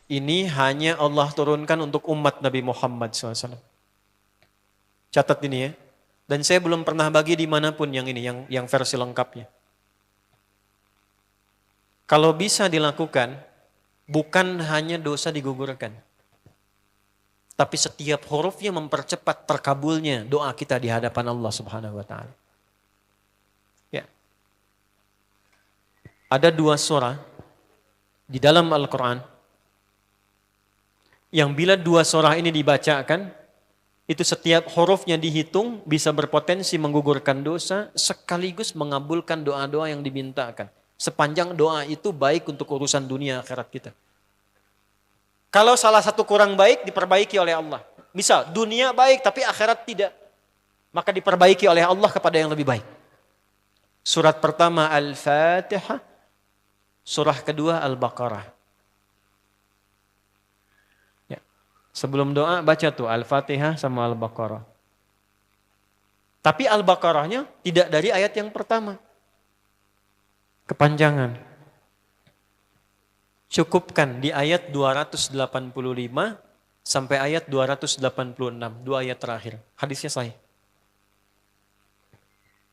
Ini hanya Allah turunkan untuk umat Nabi Muhammad SAW. Catat ini ya. Dan saya belum pernah bagi dimanapun yang ini, yang versi lengkapnya. Kalau bisa dilakukan, bukan hanya dosa digugurkan. Tapi setiap hurufnya mempercepat terkabulnya doa kita di hadapan Allah Subhanahu wa Ta'ala. Ya. Ada 2 surah di dalam Al-Quran yang bila 2 surah ini dibacakan, itu setiap hurufnya dihitung bisa berpotensi menggugurkan dosa sekaligus mengabulkan doa-doa yang dimintakan. Sepanjang doa itu baik untuk urusan dunia akhirat kita. Kalau salah satu kurang baik diperbaiki oleh Allah. Misal dunia baik tapi akhirat tidak. Maka diperbaiki oleh Allah kepada yang lebih baik. Surat pertama Al-Fatihah. Surah kedua Al-Baqarah. Sebelum doa baca tuh Al-Fatihah sama Al-Baqarah. Tapi Al-Baqarahnya tidak dari ayat yang pertama. Kepanjangan. Cukupkan di ayat 285 sampai ayat 286. 2 ayat terakhir. Hadisnya sahih.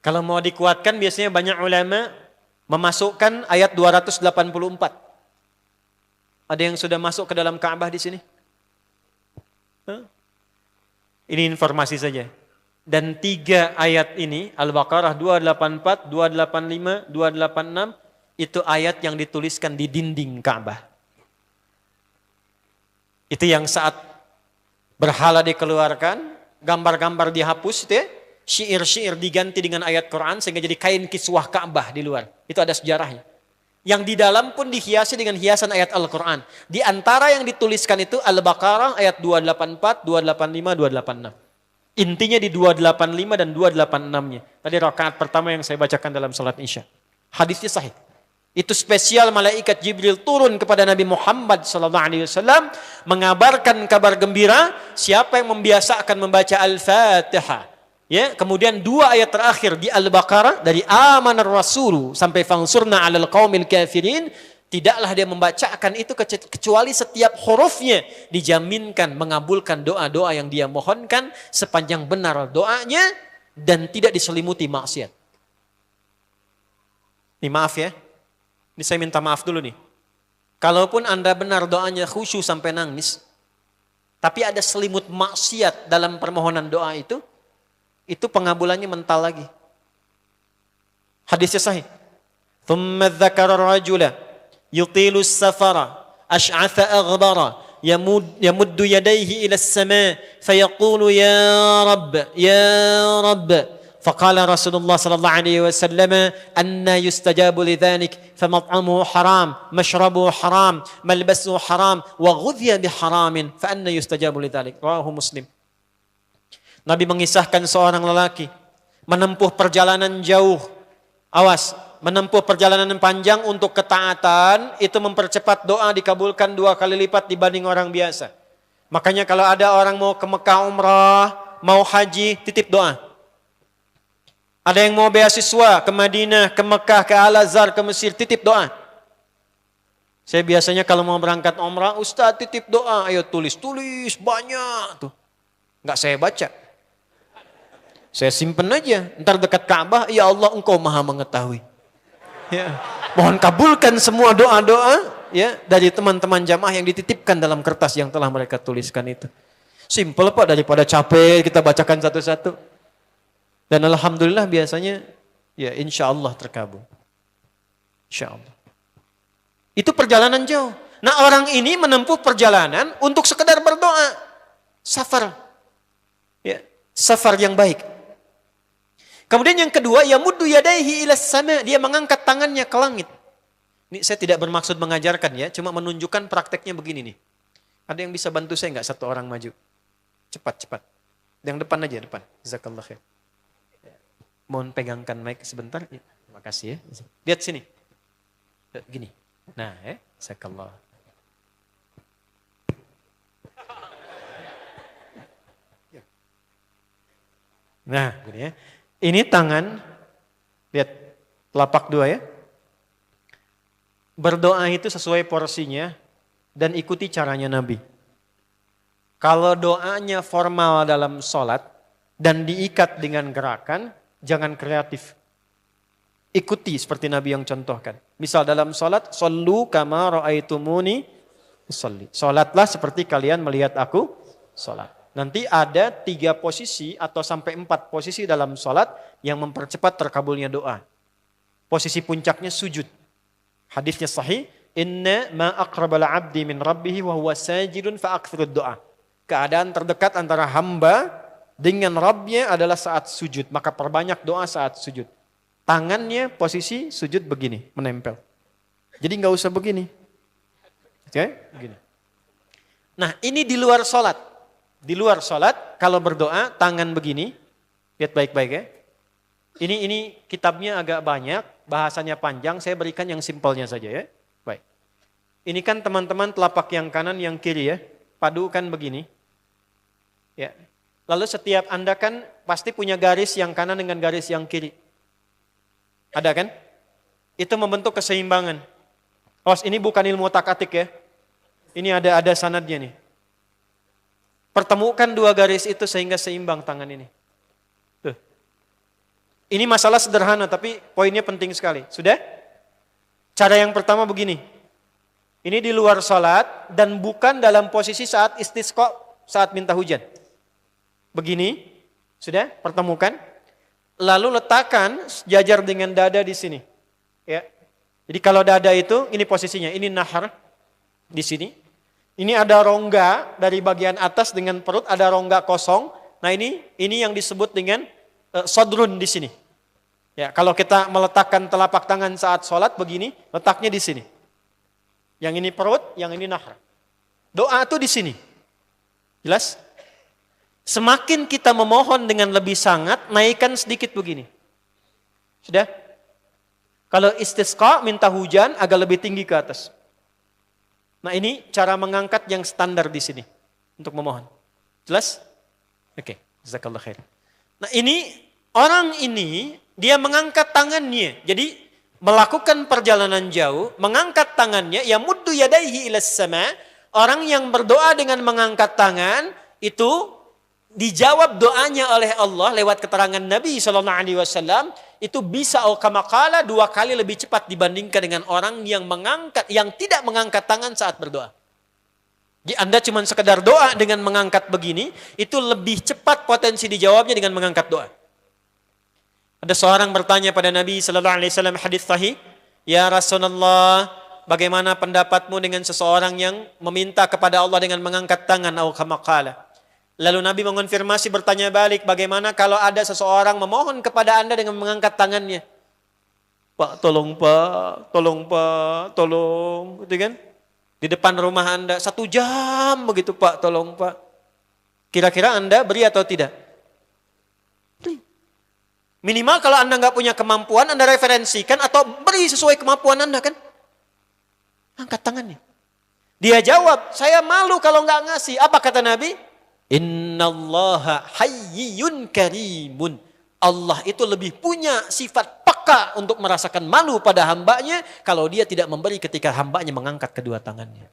Kalau mau dikuatkan biasanya banyak ulama memasukkan ayat 284. Ada yang sudah masuk ke dalam Ka'bah di sini? Ini informasi saja. Dan 3 ayat ini, Al-Baqarah 284, 285, 286, itu ayat yang dituliskan di dinding Ka'bah. Itu yang saat berhala dikeluarkan, gambar-gambar dihapus, itu ya, syair-syair diganti dengan ayat Quran sehingga jadi kain kiswah Ka'bah di luar. Itu ada sejarahnya. Yang di dalam pun dihiasi dengan hiasan ayat Al-Quran. Di antara yang dituliskan itu Al-Baqarah ayat 284, 285, 286. Intinya di 285 dan 286-nya. Tadi rakaat pertama yang saya bacakan dalam salat Isya. Hadisnya sahih. Itu spesial malaikat Jibril turun kepada Nabi Muhammad SAW mengabarkan kabar gembira siapa yang membiasakan membaca Al-Fatihah. Ya, kemudian 2 ayat terakhir di Al-Baqarah dari amanar rasulu sampai fangsurna 'alal qaumil kafirin, tidaklah dia membacakan itu kecuali setiap hurufnya dijaminkan mengabulkan doa-doa yang dia mohonkan sepanjang benar doanya dan tidak diselimuti maksiat. Ini maaf ya. Ini saya minta maaf dulu nih. Kalaupun Anda benar doanya khusyuk sampai nangis, tapi ada selimut maksiat dalam permohonan doa itu pengabulannya mental lagi. Hadisnya sahih. Thumma dzakara ar-rajula yutilu as-safara ash'atha aghdara yamuddu yadayhi ila as-sama' fayaqulu ya rabb faqala Rasulullah sallallahu alaihi wasallam anna yustajabu lidzalik famat'amuhu haram mashrabuhu haram malbasuhu haram wa ghudhiya biharamin fa anna yustajabu lidzalik. Rawahu Muslim. Nabi mengisahkan seorang lelaki menempuh perjalanan jauh. Awas, menempuh perjalanan panjang untuk ketaatan itu mempercepat doa dikabulkan 2 kali lipat dibanding orang biasa. Makanya kalau ada orang mau ke Mekah umrah, mau haji, titip doa. Ada yang mau beasiswa ke Madinah, ke Mekah, ke Al-Azhar, ke Mesir, titip doa. Saya biasanya kalau mau berangkat umrah, Ustaz titip doa, ayo tulis banyak tuh. Enggak saya baca. Saya simpen aja, ntar dekat Ka'bah, ya Allah engkau maha mengetahui. Ya. Mohon kabulkan semua doa-doa ya dari teman-teman jamaah yang dititipkan dalam kertas yang telah mereka tuliskan itu. Simple Pak, daripada capek kita bacakan satu-satu. Dan alhamdulillah biasanya ya insya Allah terkabul. Insya Allah. Itu perjalanan jauh. Nah orang ini menempuh perjalanan untuk sekedar berdoa. Safar. Ya, safar yang baik. Kemudian yang kedua, yamuddu yadaihi ilas sama, dia mengangkat tangannya ke langit. Ini saya tidak bermaksud mengajarkan ya, cuma menunjukkan prakteknya begini nih. Ada yang bisa bantu saya enggak satu orang maju? Cepat. Yang depan aja, depan. Jazakallah khair. Mohon pegangkan mic sebentar. Terima kasih ya. Lihat sini. Gini. Nah, jazakallah. Nah, gini ya. Ini tangan, lihat telapak 2 ya. Berdoa itu sesuai porsinya, dan ikuti caranya Nabi. Kalau doanya formal dalam sholat dan diikat dengan gerakan, jangan kreatif. Ikuti seperti Nabi yang contohkan. Misal dalam sholat, "Shollu kama ra'aitumuni usolli." Sholatlah seperti kalian melihat aku sholat. Nanti ada 3 posisi atau sampai 4 posisi dalam sholat yang mempercepat terkabulnya doa. Posisi puncaknya sujud. Hadisnya sahih. Inna ma aqrabal abdi min rabbihi wa huwa sajidun fa aktsirud doa. Keadaan terdekat antara hamba dengan Rabbnya adalah saat sujud. Maka perbanyak doa saat sujud. Tangannya posisi sujud begini, menempel. Jadi nggak usah begini. Oke, begini. Nah ini di luar sholat. Di luar sholat kalau berdoa tangan begini. Lihat baik-baik ya. Ini kitabnya agak banyak, bahasanya panjang. Saya berikan yang simpelnya saja ya. Baik. Ini kan teman-teman telapak yang kanan, yang kiri ya. Padukan begini. Ya. Lalu setiap Anda kan pasti punya garis yang kanan dengan garis yang kiri. Ada kan? Itu membentuk keseimbangan. Ini bukan ilmu otak-atik ya. Ini ada sanadnya nih. Pertemukan 2 garis itu sehingga seimbang tangan ini. Tuh. Ini masalah sederhana tapi poinnya penting sekali. Sudah? Cara yang pertama begini. Ini di luar salat dan bukan dalam posisi saat istisqa, saat minta hujan. Begini, sudah pertemukan. Lalu letakkan sejajar dengan dada di sini. Ya. Jadi kalau dada itu, ini posisinya, ini nahar di sini. Ini ada rongga dari bagian atas dengan perut, ada rongga kosong. Nah ini yang disebut dengan sodrun di sini. Ya, kalau kita meletakkan telapak tangan saat sholat begini, letaknya di sini. Yang ini perut, yang ini nahar. Doa itu di sini. Jelas? Semakin kita memohon dengan lebih sangat, naikkan sedikit begini. Sudah? Kalau istisqa, minta hujan, agak lebih tinggi ke atas. Nah ini cara mengangkat yang standar di sini. Untuk memohon. Jelas? Oke. Jazakallah khair. Nah orang ini, dia mengangkat tangannya. Jadi melakukan perjalanan jauh, mengangkat tangannya, ya muddu yadaihi ilas sama. Orang yang berdoa dengan mengangkat tangan, itu dijawab doanya oleh Allah lewat keterangan Nabi SAW, itu bisa kamakala 2 kali lebih cepat dibandingkan dengan orang yang tidak mengangkat tangan saat berdoa. Jadi Anda cuma sekedar doa dengan mengangkat begini, itu lebih cepat potensi dijawabnya dengan mengangkat doa. Ada seorang bertanya pada Nabi SAW, hadis sahih, "Ya Rasulullah, bagaimana pendapatmu dengan seseorang yang meminta kepada Allah dengan mengangkat tangan atau kamakala?" Lalu Nabi mengonfirmasi, bertanya balik, "Bagaimana kalau ada seseorang memohon kepada Anda dengan mengangkat tangannya?" "Pak, tolong Pak, tolong Pak, tolong." Gitu kan? Di depan rumah Anda 1 jam begitu, "Pak, tolong Pak." Kira-kira Anda beri atau tidak? Beri. Minimal kalau Anda nggak punya kemampuan, Anda referensikan atau beri sesuai kemampuan Anda kan? Angkat tangannya. Dia jawab, "Saya malu kalau nggak ngasih." Apa kata Nabi? "Innallaha hayyun karimun." Allah itu lebih punya sifat peka untuk merasakan malu pada hambanya kalau dia tidak memberi ketika hambanya mengangkat kedua tangannya.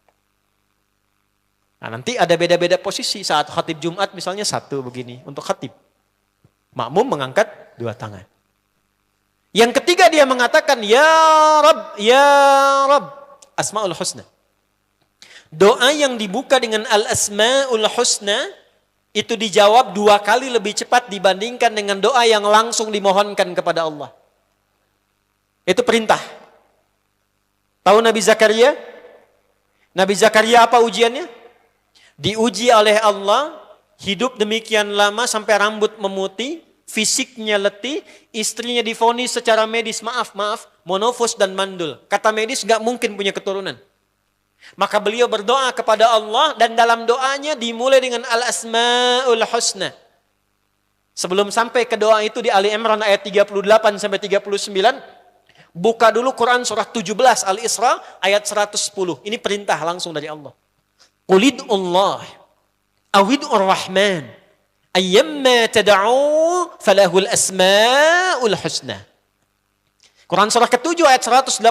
Nah nanti ada beda-beda posisi saat khatib Jumat misalnya 1 begini untuk khatib. Makmum mengangkat 2 tangan. Yang ketiga dia mengatakan, "Ya Rabb, Ya Rabb." Asma'ul Husna. Doa yang dibuka dengan Al-Asma'ul Husna itu dijawab 2 kali lebih cepat dibandingkan dengan doa yang langsung dimohonkan kepada Allah. Itu perintah. Tahu Nabi Zakaria? Nabi Zakaria apa ujiannya? Diuji oleh Allah, hidup demikian lama sampai rambut memutih, fisiknya letih, istrinya divonis secara medis, maaf, monofos dan mandul. Kata medis gak mungkin punya keturunan. Maka beliau berdoa kepada Allah dan dalam doanya dimulai dengan Al-Asma'ul Husna. Sebelum sampai ke doa itu di Ali Imran ayat 38 sampai 39, buka dulu Quran surah 17 Al-Isra ayat 110. Ini perintah langsung dari Allah. Qulidullah awidur rahman ayyamma tad'u falahul asma'ul husna. Quran surah ke-7 ayat 180.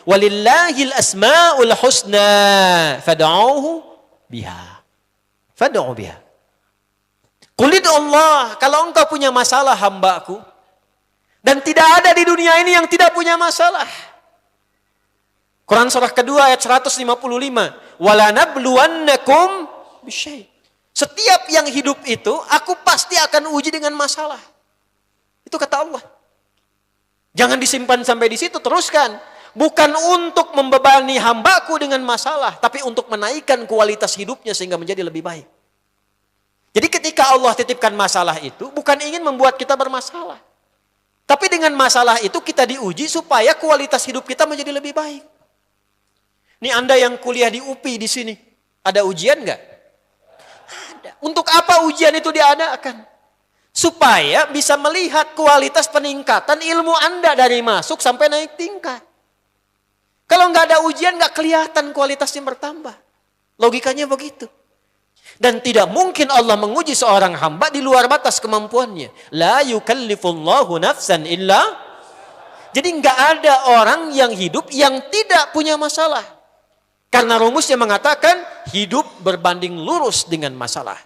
Walillahil asma'ul husna fad'uhu biha. Fad'u biha. Qul Allah, kalau engkau punya masalah hambaku, dan tidak ada di dunia ini yang tidak punya masalah. Quran surah kedua ayat 155. Wala nabluwannakum bisyai'. Setiap yang hidup itu, aku pasti akan uji dengan masalah. Itu kata Allah. Jangan disimpan sampai di situ, teruskan. Bukan untuk membebani hambaku dengan masalah, tapi untuk menaikkan kualitas hidupnya sehingga menjadi lebih baik. Jadi ketika Allah titipkan masalah itu, bukan ingin membuat kita bermasalah. Tapi dengan masalah itu kita diuji supaya kualitas hidup kita menjadi lebih baik. Ini Anda yang kuliah di UPI di sini, ada ujian nggak? Ada. Untuk apa ujian itu diadakan? Supaya bisa melihat kualitas peningkatan ilmu Anda dari masuk sampai naik tingkat. Kalau nggak ada ujian, nggak kelihatan kualitasnya bertambah. Logikanya begitu. Dan tidak mungkin Allah menguji seorang hamba di luar batas kemampuannya. La yukallifullahu nafsan illa. Jadi nggak ada orang yang hidup yang tidak punya masalah. Karena rumusnya mengatakan hidup berbanding lurus dengan masalah.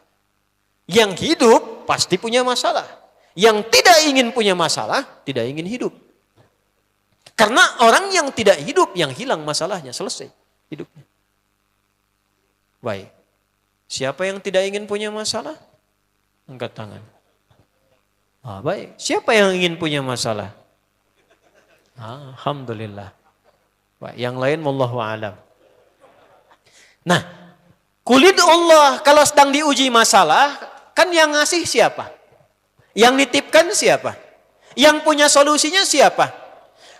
Yang hidup pasti punya masalah. Yang tidak ingin punya masalah, tidak ingin hidup. Karena orang yang tidak hidup, yang hilang masalahnya, selesai hidupnya. Baik. Siapa yang tidak ingin punya masalah? Angkat tangan. Baik. Siapa yang ingin punya masalah? Alhamdulillah. Baik. Yang lain, wallahu a'lam. Nah, kulit Allah kalau sedang diuji masalah, kan yang ngasih siapa? Yang nitipkan siapa? Yang punya solusinya siapa?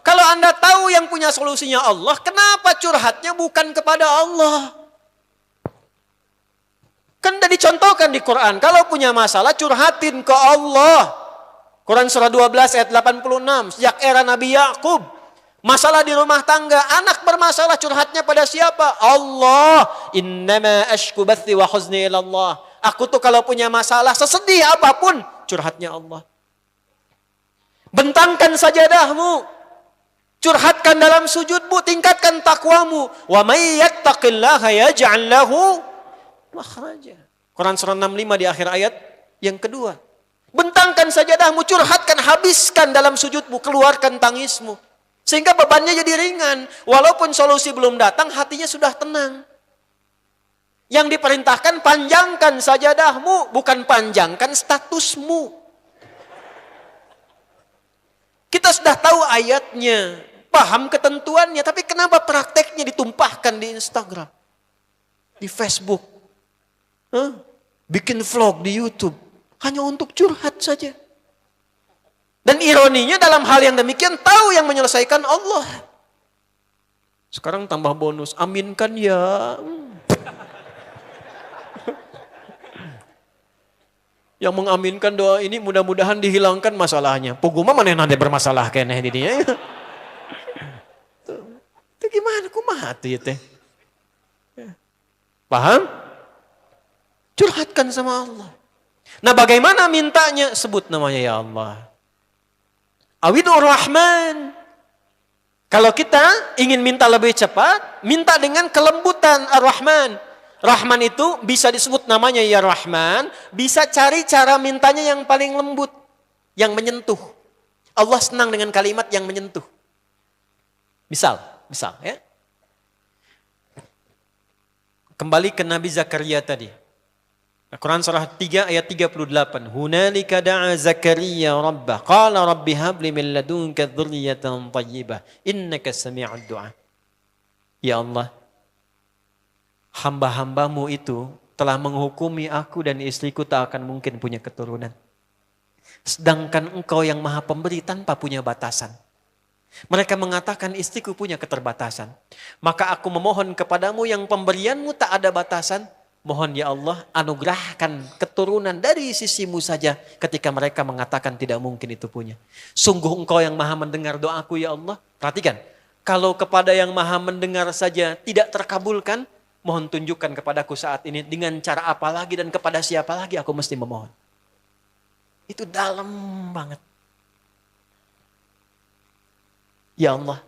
Kalau Anda tahu yang punya solusinya Allah, kenapa curhatnya bukan kepada Allah? Kan sudah dicontohkan di Quran, kalau punya masalah curhatin ke Allah. Quran surah 12 ayat 86, sejak era Nabi Yakub, masalah di rumah tangga, anak bermasalah curhatnya pada siapa? Allah. Innama ashku bathi wa huzni ilallah. Aku tuh kalau punya masalah, sesedih apapun, curhatnya Allah. Bentangkan sajadahmu, curhatkan dalam sujudmu, tingkatkan takwamu. Wa may yattaqillaha yaj'al lahu makhraja. Quran surah 65 di akhir ayat yang kedua. Bentangkan sajadahmu, curhatkan, habiskan dalam sujudmu, keluarkan tangismu. Sehingga bebannya jadi ringan. Walaupun solusi belum datang, hatinya sudah tenang. Yang diperintahkan panjangkan sajadahmu, bukan panjangkan statusmu. Kita sudah tahu ayatnya, paham ketentuannya, tapi kenapa prakteknya ditumpahkan di Instagram, di Facebook, bikin vlog di YouTube, hanya untuk curhat saja. Dan ironinya dalam hal yang demikian, tahu yang menyelesaikan Allah. Sekarang tambah bonus, aminkan ya. Yang mengaminkan doa ini mudah-mudahan dihilangkan masalahnya. Puguma mana yang ada bermasalah kayaknya di dia. Itu gimana? Kumaha tuh ya teh? Paham? Curhatkan sama Allah. Nah bagaimana mintanya? Sebut namanya ya Allah. Awidur Rahman. Kalau kita ingin minta lebih cepat, minta dengan kelembutan Ar-Rahman. Rahman itu bisa disebut namanya ya Rahman, bisa cari cara mintanya yang paling lembut, yang menyentuh. Allah senang dengan kalimat yang menyentuh. Misal ya. Kembali ke Nabi Zakaria tadi. Quran surah 3 ayat 38. Hunalika da'a Zakaria rabbah. Qala rabbi habli min ladunka dzurriyyatan thayyibah. Innaka sami'ud du'a. Ya Allah, hamba-hambamu itu telah menghukumi aku dan istriku tak akan mungkin punya keturunan. Sedangkan engkau yang maha pemberi tanpa punya batasan. Mereka mengatakan istriku punya keterbatasan. Maka aku memohon kepadamu yang pemberianmu tak ada batasan. Mohon ya Allah anugerahkan keturunan dari sisimu saja ketika mereka mengatakan tidak mungkin itu punya. Sungguh engkau yang maha mendengar doaku ya Allah. Perhatikan, kalau kepada yang maha mendengar saja tidak terkabulkan, mohon tunjukkan kepadaku saat ini dengan cara apa lagi dan kepada siapa lagi aku mesti memohon. Itu dalam banget. Ya Allah,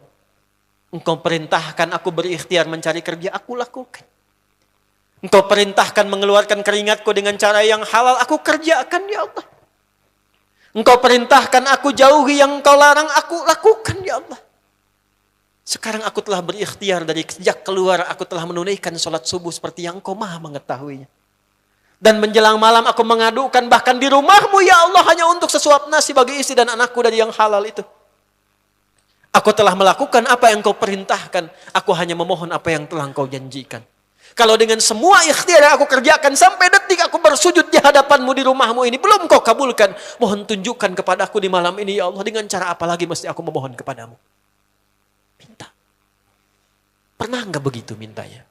Engkau perintahkan aku berikhtiar mencari kerja, aku lakukan. Engkau perintahkan mengeluarkan keringatku dengan cara yang halal, aku kerjakan ya Allah. Engkau perintahkan aku jauhi yang Engkau larang, aku lakukan ya Allah. Sekarang aku telah berikhtiar dari sejak keluar, aku telah menunaikan sholat subuh seperti yang Engkau maha mengetahuinya. Dan menjelang malam aku mengadukan bahkan di rumahmu ya Allah hanya untuk sesuap nasi bagi istri dan anakku dari yang halal itu. Aku telah melakukan apa yang Engkau perintahkan, aku hanya memohon apa yang telah Engkau janjikan. Kalau dengan semua ikhtiar yang aku kerjakan sampai detik aku bersujud di hadapanmu di rumahmu ini belum Kau kabulkan, mohon tunjukkan kepadaku di malam ini ya Allah, dengan cara apa lagi mesti aku memohon kepadamu. Minta. Pernah enggak begitu mintanya?